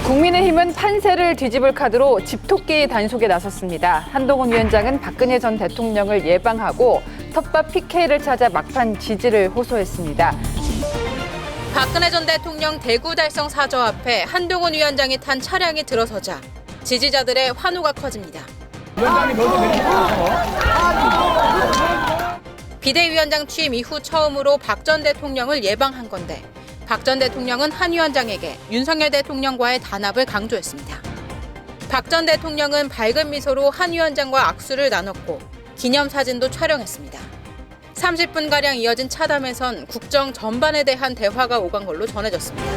국민의힘은 판세를 뒤집을 카드로 집토끼 단속에 나섰습니다. 한동훈 위원장은 박근혜 전 대통령을 예방하고 텃밭 PK를 찾아 막판 지지를 호소했습니다. 박근혜 전 대통령 대구 달성 사저 앞에 한동훈 위원장이 탄 차량이 들어서자 지지자들의 환호가 커집니다. 비대위원장 취임 이후 처음으로 박 전 대통령을 예방한 건데 박 전 대통령은 한 위원장에게 윤석열 대통령과의 단합을 강조했습니다. 박 전 대통령은 밝은 미소로 한 위원장과 악수를 나눴고 기념사진도 촬영했습니다. 30분가량 이어진 차담에선 국정 전반에 대한 대화가 오간 걸로 전해졌습니다.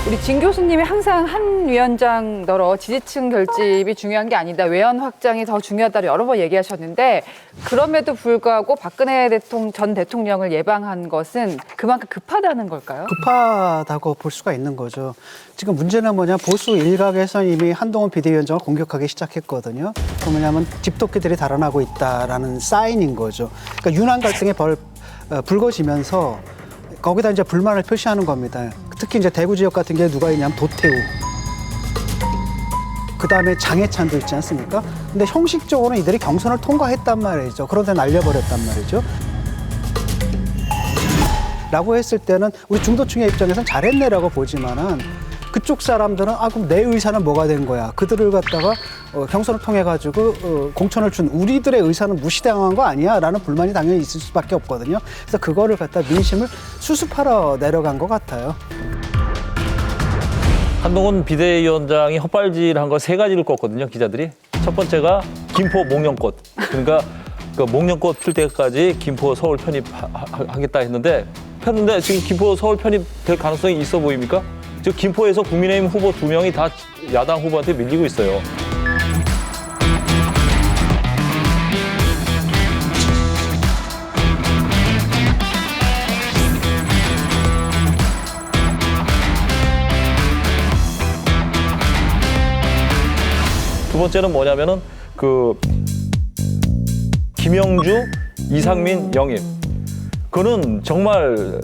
우리 진 교수님이 항상 한 위원장더러 지지층 결집이 중요한 게 아니다. 외연 확장이 더 중요하다고 여러 번 얘기하셨는데 그럼에도 불구하고 박근혜 전 대통령을 예방한 것은 그만큼 급하다는 걸까요? 급하다고 볼 수가 있는 거죠. 지금 문제는 뭐냐, 보수 일각에서는 이미 한동훈 비대위원장을 공격하기 시작했거든요. 그 뭐냐면 집토끼들이 달아나고 있다라는 사인인 거죠. 그러니까 윤한 갈등이 불거지면서 거기다 이제 불만을 표시하는 겁니다. 특히 이제 대구 지역 같은 게 누가 있냐면 도태우. 그다음에 장해찬도 있지 않습니까? 근데 형식적으로는 이들이 경선을 통과했단 말이죠. 그런데 날려버렸단 말이죠. 라고 했을 때는 우리 중도층의 입장에서는 잘했네라고 보지만은 그쪽 사람들은 그럼 내 의사는 뭐가 된 거야. 그들을 갖다가 경선을 통해 가지고 공천을 준 우리들의 의사는 무시당한 거 아니야? 라는 불만이 당연히 있을 수밖에 없거든요. 그래서 그거를 갖다 민심을 수습하러 내려간 것 같아요. 한동훈 비대위원장이 헛발질한 걸 세 가지를 꿨거든요, 기자들이. 첫 번째가 김포 목련꽃. 그러니까 그 목련꽃 필 때까지 김포 서울 편입하겠다 했는데 지금 김포 서울 편입될 가능성이 있어 보입니까? 지금 김포에서 국민의힘 후보 2명이 다 야당 후보한테 밀리고 있어요. 두 번째는 뭐냐면은 김영주, 이상민 영입. 그거는 정말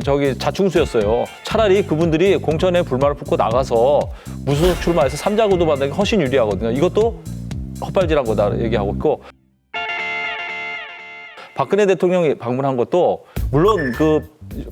저기 자충수였어요. 차라리 그분들이 공천에 불만을 품고 나가서 무소속 출마해서 3자 구도 받는 게 훨씬 유리하거든요. 이것도 헛발질한 거다 얘기하고 있고. 박근혜 대통령이 방문한 것도 물론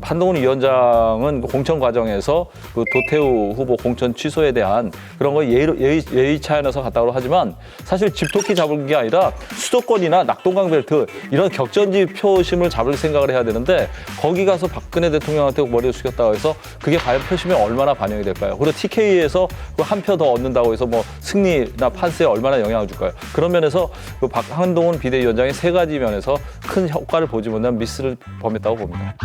한동훈 위원장은 공천 과정에서 도태우 후보 공천 취소에 대한 그런 거 예의 차원에서 갔다고 하지만 사실 집토끼 잡은 게 아니라 수도권이나 낙동강 벨트 이런 격전지 표심을 잡을 생각을 해야 되는데 거기 가서 박근혜 대통령한테 머리를 숙였다고 해서 그게 과연 표심에 얼마나 반영이 될까요? 그리고 TK에서 한 표 더 얻는다고 해서 뭐 승리나 판세에 얼마나 영향을 줄까요? 그런 면에서 한동훈 비대위원장이 세 가지 면에서 큰 효과를 보지 못한 미스를 범했다고 봅니다.